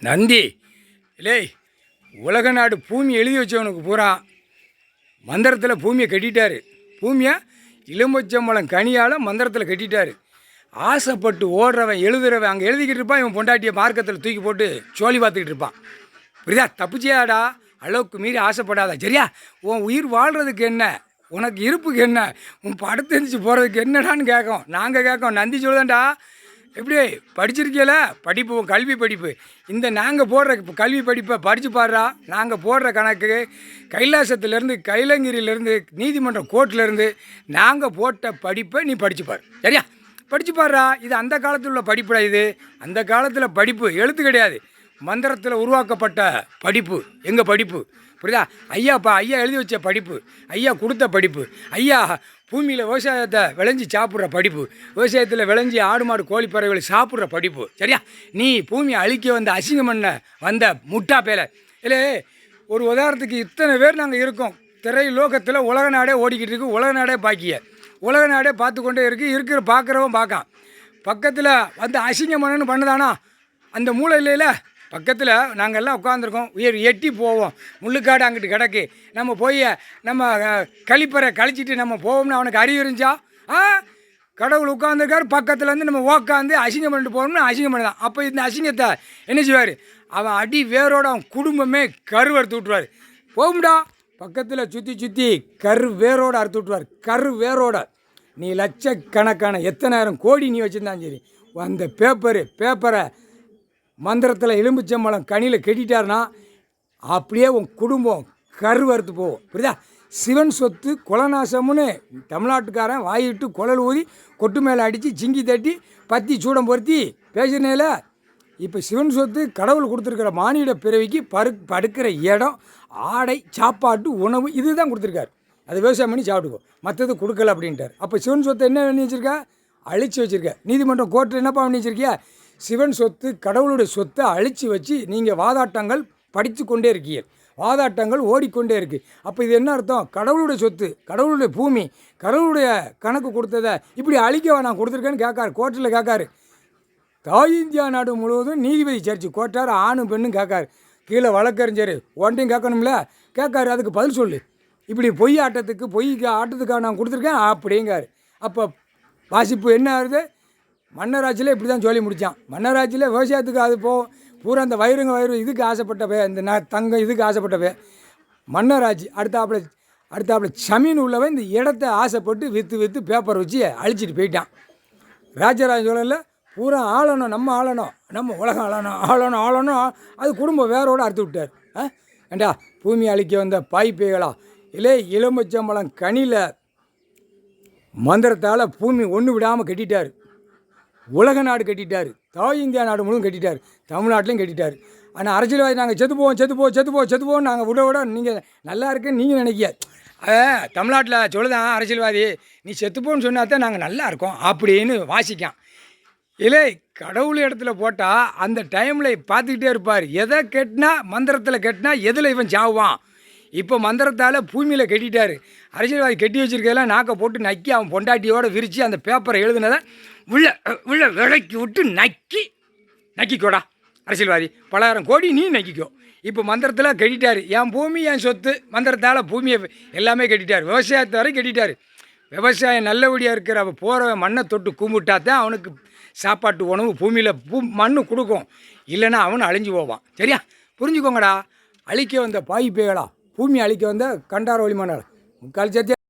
நந்தி இல்லை, உலக நாடு பூமி எழுதி வச்சவனுக்கு பூரா மந்திரத்தில் பூமியை கட்டிட்டார். பூமியை இளம்பச்சம்பழம் கனியால் மந்திரத்தில் கட்டிட்டார். ஆசைப்பட்டு ஓடுறவன் எழுதுறவன் அங்கே எழுதிக்கிட்டு இருப்பான். இவன் பொண்டாட்டியை மார்க்கத்தில் தூக்கி போட்டு சோழி பார்த்துக்கிட்டு இருப்பான். புரியுதா? தப்புச்சியாடா, அளவுக்கு மீறி ஆசைப்படாத. சரியா? உன் உயிர் வாழ்கிறதுக்கு என்ன, உனக்கு இருப்புக்கு என்ன, உன் படுத்தெரிச்சு போகிறதுக்கு என்னடான்னு கேட்கும். நாங்கள் கேட்கோம். நந்தி சொல்லுதாண்டா, எப்படி படிச்சிருக்கீல படிப்பு, கல்வி படிப்பு, இந்த நாங்கள் போடுற கல்வி படிப்பை படித்து பாடுறா. நாங்கள் போடுற கணக்கு கைலாசத்துலேருந்து, கைலங்கிரியிலேருந்து, நீதிமன்றம் கோர்ட்லேருந்து நாங்கள் போட்ட படிப்பை நீ படிச்சுப்பார். சரியா? படித்து பாடுறா. இது அந்த காலத்தில் உள்ள படிப்புடா. இது அந்த காலத்தில் படிப்பு எழுத்து கிடையாது, மந்திரத்தில் உருவாக்கப்பட்ட படிப்பு. எங்கள் படிப்பு. புரியுதா? ஐயா எழுதி வச்ச படிப்பு, ஐயா கொடுத்த படிப்பு, ஐயா பூமியில் விவசாயத்தை விளைஞ்சி சாப்பிட்ற படிப்பு, விவசாயத்தில் விளைஞ்சி ஆடு மாடு கோழி பறவைகளை சாப்பிட்ற படிப்பு. சரியா? நீ பூமியை அழிக்க வந்த அசிங்கம் பண்ண வந்த முட்டா பேலை. இல்லை, ஒரு உதாரணத்துக்கு இத்தனை பேர் நாங்கள் இருக்கோம். திரை லோகத்தில் உலக நாடே ஓடிக்கிட்டு இருக்கு. உலக நாடே பாக்கிய, உலக நாடே பார்த்து கொண்டே இருக்குது. இருக்கிற பார்க்குறவன் பார்க்கான். பக்கத்தில் வந்து அசிங்கம் பண்ணணுன்னு பண்ணுதானா? அந்த மூளை இல்லைல்ல. பக்கத்தில் நாங்கள் எல்லாம் உட்காந்துருக்கோம். எட்டி போவோம். முள்ளுக்காடு அங்கிட்டு கிடக்கு. நம்ம போய் நம்ம கழிப்பறை கழிச்சிட்டு நம்ம போவோம்னு அவனுக்கு அறிவு இருந்துச்சா? கடவுள் உட்காந்துருக்காரு பக்கத்துலேருந்து நம்ம உட்காந்து அசிங்கம் பண்ணிட்டு போகணும்னு அசிங்கம் பண்ணுதான். அப்போ இந்த அசிங்கத்தை என்ன செய்வார்? அவன் அடி வேரோடு அவன் குடும்பமே கருவறுத்து விட்ருவார். போகும்டா, பக்கத்தில் சுற்றி கரு வேரோடு அறுத்து விட்ருவார். கரு வேரோட நீ லட்சக்கணக்கான எத்தனாயிரம் கோடி நீ வச்சுருந்தான் சரி, அந்த பேப்பரை மந்திரத்தில் எலும்புச்சம்பழம் கனியில் கட்டிட்டாருன்னா அப்படியே உன் குடும்பம் கருவறுத்து போகும். புரியுதா? சிவன் சொத்து குலநாசம்னு தமிழ்நாட்டுக்காரன் வாயிட்டு குழல் ஊதி கொட்டு மேலே அடித்து சிங்கி தட்டி பத்தி சூடம் பொருத்தி பேசினேல. இப்போ சிவன் சொத்து கடவுள் கொடுத்துருக்கிற மானிட பிறவிக்கு படுக்கிற இடம், ஆடை, சாப்பாட்டு, உணவு இதுதான் கொடுத்துருக்காரு. அது விவசாயம் பண்ணி சாப்பிட்டுக்கோ, மற்றது கொடுக்கல அப்படின்ட்டார். அப்போ சிவன் சொத்தை என்ன பண்ணி வச்சுருக்க? அழித்து வச்சுருக்க. நீதிமன்றம் கோர்ட்டில் என்னப்பா பண்ணி வச்சுருக்கியா? சிவன் சொத்து, கடவுளுடைய சொத்தை அழித்து வச்சு நீங்கள் வாதாட்டங்கள் படித்து கொண்டே இருக்கீங்க. வாதாட்டங்கள் ஓடிக்கொண்டே இருக்குது. அப்போ இது என்ன அர்த்தம்? கடவுளுடைய சொத்து, கடவுளுடைய பூமி, கடவுளுடைய கணக்கு கொடுத்ததை இப்படி அழிக்கவா நான் கொடுத்துருக்கேன்னு கேட்காரு. கோர்ட்டில் கேட்காரு. தாய் இந்தியா நாடு முழுவதும் நீதிபதி சர்ச்சு கோட்டார் ஆணும் பெண்ணும் கேட்காரு. கீழே வழக்கறிஞர் ஒன்றையும் கேட்கணும்ல, கேட்காரு. அதுக்கு பதில் சொல்லு. இப்படி பொய் ஆட்டத்துக்காக நான் கொடுத்துருக்கேன் அப்படிங்காரு. அப்போ வாசிப்பு என்ன ஆகுது? மன்னராட்சியில் இப்படி தான் சொல்லி முடித்தான். மன்னராட்சியில் விவசாயத்துக்கு அது பூரா அந்த வயிறு இதுக்கு ஆசைப்பட்டவே, இந்த தங்கம் இதுக்கு ஆசைப்பட்டவே மன்னராட்சி. அடுத்தாப்புல சமீன் உள்ளவன் இந்த இடத்த ஆசைப்பட்டு விற்று பேப்பர் வச்சு அழிச்சிட்டு போயிட்டான். ராஜராஜ சோழனில் பூரா ஆளணும், நம்ம உலகம் ஆளணும். அது குடும்பம் வேரோடு அறுத்து விட்டார். ஏண்டா, பூமி அழிக்க வந்த பாய்ப்பைகளா? இல்லை, இளம்பச்சம்பழம் கனியில் மந்திரத்தால் பூமி ஒன்று விடாமல் கட்டிட்டார். உலக நாடு கட்டிட்டார். தாய் இந்தியா நாடு முழுவதும் கட்டிட்டார். தமிழ்நாட்டிலையும் கட்டிட்டார். ஆனால் அரசியல்வாதி நாங்கள் செத்துப்போம் நாங்கள் விட நீங்கள் நல்லா இருக்குன்னு நீங்கள் நினைக்க. தமிழ்நாட்டில் சொல்லுதான் அரசியல்வாதி, நீ செத்துப்போன்னு சொன்னா தான் நாங்கள் நல்லா இருக்கோம் அப்படின்னு வாசிக்கான். இல்லை, கடவுள் இடத்துல போட்டால் அந்த டைமில் பார்த்துக்கிட்டே இருப்பார். எதை கட்டினா, மந்திரத்தில் கட்டினா எதில் இவன் சாவான். இப்போ மந்திரத்தால் பூமியில் கட்டிட்டார். அரசியல்வாதி கட்டி வச்சுருக்கதெல்லாம் நாக்கை போட்டு நக்கி அவன் பொண்டாட்டியோடு விரித்து அந்த பேப்பரை எழுதுனதை உள்ள விலைக்கு விட்டு நக்கிக்கோடா அரசியல்வாதி. 10,000 கோடி நீ நக்கிக்கோ. இப்போ மந்திரத்தில் கட்டிட்டார். என் பூமி என் சொத்து, மந்திரத்தால் பூமியை எல்லாமே கட்டிட்டார். விவசாயத்தை வரை கட்டிட்டார். விவசாயம் நல்லபடியாக இருக்கிற போகிறவன் மண்ணை தொட்டு கும்பிட்டா தான் அவனுக்கு சாப்பாட்டு உணவு பூமியில் மண்ணு கொடுக்கும். இல்லைன்னா அவன் அழிஞ்சு போவான். சரியா? புரிஞ்சுக்கோங்கடா. அழிக்க வந்த பாய்ப்பேகளா, பூமி அழிக்க வந்த கண்டார வழிமானாள் முக்கால் சத்தியம்.